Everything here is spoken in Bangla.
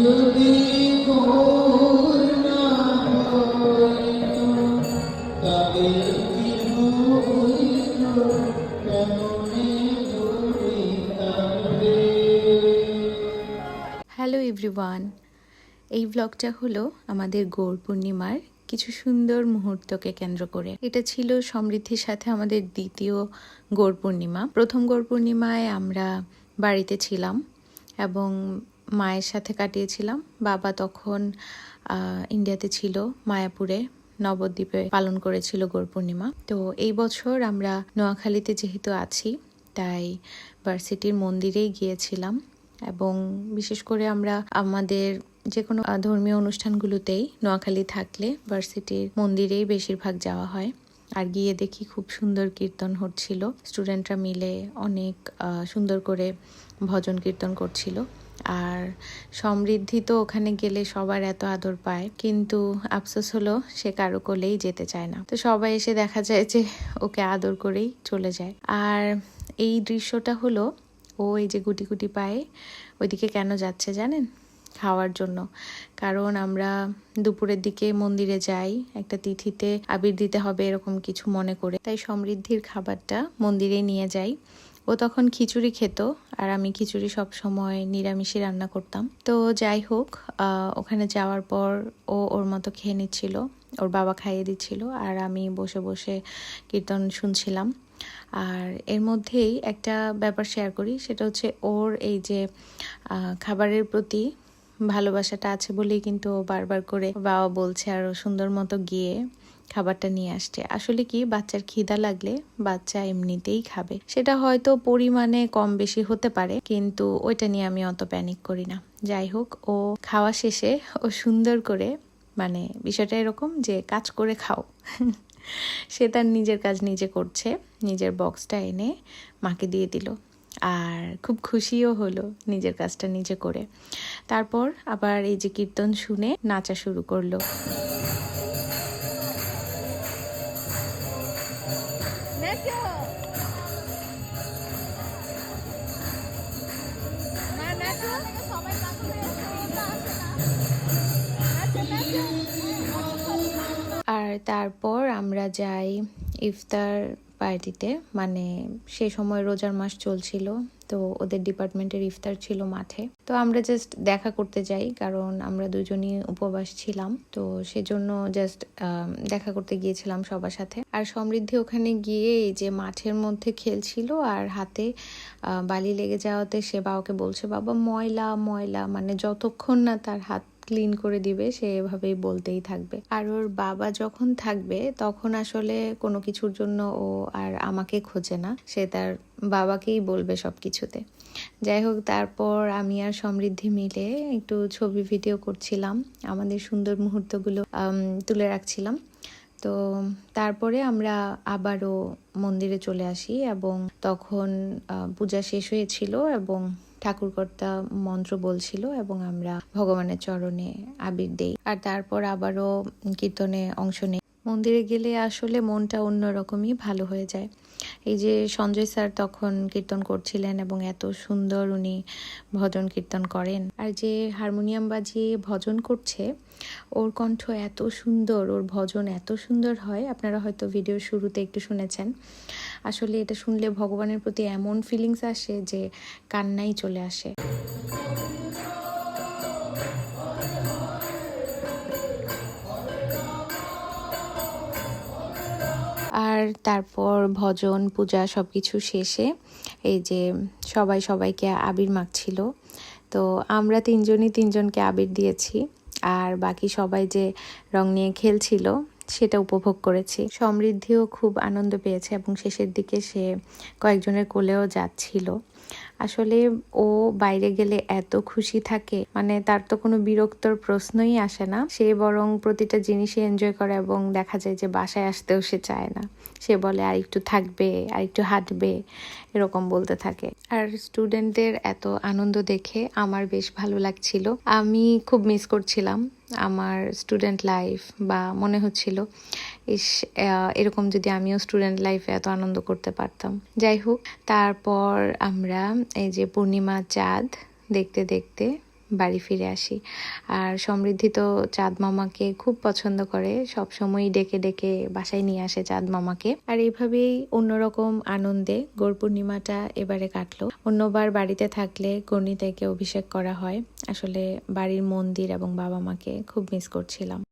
যদি ভোর না হইতো তবে কি হইল কেমনে বলিতাম রে। হ্যালো এভরিওয়ান, এই ব্লগটা হলো আমাদের গৌর পূর্ণিমার কিছু সুন্দর মুহূর্তকে কেন্দ্র করে। এটা ছিল সমৃদ্ধির সাথে আমাদের দ্বিতীয় গৌর পূর্ণিমা। প্রথম গৌর পূর্ণিমায় আমরা বাড়িতে ছিলাম এবং মায়ের সাথে কাটিয়েছিলাম। বাবা তখন ইন্ডিয়াতে ছিল, মায়াপুরে নবদ্বীপে পালন করেছিল গৌর পূর্ণিমা। তো এই বছর আমরা নোয়াখালীতে যেহেতু আছি, তাই ভার্সিটির মন্দিরেই গিয়েছিলাম এবং বিশেষ করে আমরা আমাদের যে কোনো ধর্মীয় অনুষ্ঠানগুলোতেই নোয়াখালী থাকলে ভার্সিটির মন্দিরেই বেশিরভাগ যাওয়া হয়। আর গিয়ে দেখি খুব সুন্দর কীর্তন হচ্ছিল, স্টুডেন্টরা মিলে অনেক সুন্দর করে ভজন কীর্তন করছিল। আর সমৃদ্ধি তো ওখানে গেলে সবার এত আদর পায়, কিন্তু আফসোস হলো সে কারো কোলেই যেতে চায় না। তো সবাই এসে দেখা যায় যে ওকে আদর করেই চলে যায়। আর এই দৃশ্যটা হলো, ও এই যে গুটি গুটি পায়ে ওইদিকে কেন যাচ্ছে জানেন? খাওয়ার জন্য। কারণ আমরা দুপুরের দিকে মন্দিরে যাই একটা তিথিতে আবির দিতে হবে এরকম কিছু মনে করে, তাই সমৃদ্ধির খাবারটা মন্দিরে নিয়ে যাই। ও তখন খিচুড়ি খেত, আর আমি খিচুড়ি সব সময় নিরামিষই রান্না করতাম। তো যাই হোক, ওখানে যাওয়ার পর ও ওর মতো খেয়ে নিচ্ছিল, ওর বাবা খাইয়ে দিচ্ছিল, আর আমি বসে বসে কীর্তন শুনছিলাম। আর এর মধ্যেই একটা ব্যাপার শেয়ার করি, সেটা হচ্ছে ওর এই যে খাবারের প্রতি ভালোবাসাটা আছে বলেই কিন্তু ও বারবার করে বাবা বলছে আর ও সুন্দর মতো গিয়ে খাবারটা নিয়ে আসছে। আসলে কি, বাচ্চার খিদা লাগলে বাচ্চা এমনিতেই খাবে, সেটা হয়তো পরিমাণে কম বেশি হতে পারে, কিন্তু ওইটা নিয়ে আমি অত প্যানিক করি না। যাই হোক, ও খাওয়া শেষে ও সুন্দর করে, মানে বিষয়টা এরকম যে কাজ করে খাও সে তার নিজের কাজ নিজে করছে, নিজের বক্সটা এনে মাকে দিয়ে দিল, আর খুব খুশিও হলো নিজের কাজটা নিজে করে। তারপর আবার এই যে কীর্তন শুনে নাচা শুরু করলো। আর তারপর আমরা যাই ইফতার পার্টিতে, মানে সে সময় রোজার মাস চলছিল, তো ওদের ডিপার্টমেন্টের ইফতার ছিল মাঠে। তো আমরা জাস্ট দেখা করতে যাই, কারণ আমরা দুজনই উপবাস ছিলাম, তো সেজন্য জাস্ট দেখা করতে গিয়েছিলাম সবার সাথে। আর সমৃদ্ধি ওখানে গিয়ে এই যে মাঠের মধ্যে খেলছিল, আর হাতে বালি লেগে যাওয়াতে সে বাবাকে বলছে, বাবা ময়লা ময়লা, মানে যতক্ষণ না তার হাত ক্লিন করে দিবে সে এভাবেই বলতেই থাকবে। আর ওর বাবা যখন থাকবে তখন আসলে কোনো কিছুর জন্য ও আর আমাকে খোঁজে না, সে তার বাবাকেই বলবে সব কিছুতে। যাই হোক, তারপর আমি আর সমৃদ্ধি মিলে একটু ছবি ভিডিও করছিলাম, আমাদের সুন্দর মুহূর্তগুলো তুলে রাখছিলাম। তো তারপরে আমরা আবারও মন্দিরে চলে আসি এবং তখন পূজা শেষ হয়েছিল এবং ঠাকুরকর্তা মন্ত্র বলছিল এবং আমরা ভগবানের চরণে আবির দেই, আর তারপর আবারও কীর্তনে অংশ নেই। মন্দিরে গেলে আসলে মনটা অন্যরকমই ভালো হয়ে যায়। এই যে সঞ্জয় স্যার তখন কীর্তন করছিলেন এবং এত সুন্দর উনি ভজন কীর্তন করেন, আর যে হারমোনিয়াম বাজিয়ে ভজন করছে ওর কণ্ঠ এত সুন্দর, ওর ভজন এত সুন্দর হয়। আপনারা হয়তো ভিডিওর শুরুতে একটু শুনেছেন। আসলে এটা শুনলে ভগবানের প্রতি এমন ফিলিংস আসে যে কান্নাই চলে আসে। আর তারপর ভজন পূজা সবকিছু শেষে এই যে সবাই সবাইকে আবির মাখছিল, তো আমরা তিনজনই তিনজনকে আবির দিয়েছি, আর বাকি সবাই যে রং নিয়ে খেলছিল সেটা উপভোগ করেছি। সমৃদ্ধিও খুব আনন্দ পেয়েছে এবং শেষের দিকে সে কয়েকজনের কোলেও যাচ্ছিল। আসলে ও বাইরে গেলে এত খুশি থাকে, মানে তার তো কোনো বিরক্তর প্রশ্নই আসে না, সে বরং প্রতিটা জিনিসই এনজয় করে এবং দেখা যায় যে বাসায় আসতেও সে চায় না, সে বলে আর একটু থাকবে, আর একটু হাঁটবে, এরকম বলতে থাকে। আর স্টুডেন্টদের এত আনন্দ দেখে আমার বেশ ভালো লাগছিল, আমি খুব মিস করছিলাম আমার স্টুডেন্ট লাইফ, বা মনে হচ্ছিল এরকম যদি আমিও স্টুডেন্ট লাইফে এত আনন্দ করতে পারতাম। যাই হোক, তারপর আমরা এই যে পূর্ণিমা চাঁদ দেখতে দেখতে বাড়ি ফিরে আসি। আর সমৃদ্ধি তো চাঁদ মামাকে খুব পছন্দ করে, সব সময় ডেকে ডেকে বাসায় নিয়ে আসে চাঁদ মামাকে। আর এইভাবেই অন্যরকম আনন্দে গৌর পূর্ণিমাটা এবারে কাটলো। অন্যবার বাড়িতে থাকলে গণিতাইকে অভিষেক করা হয়, আসলে বাড়ির মন্দির এবং বাবা মাকে খুব মিস করছিলাম।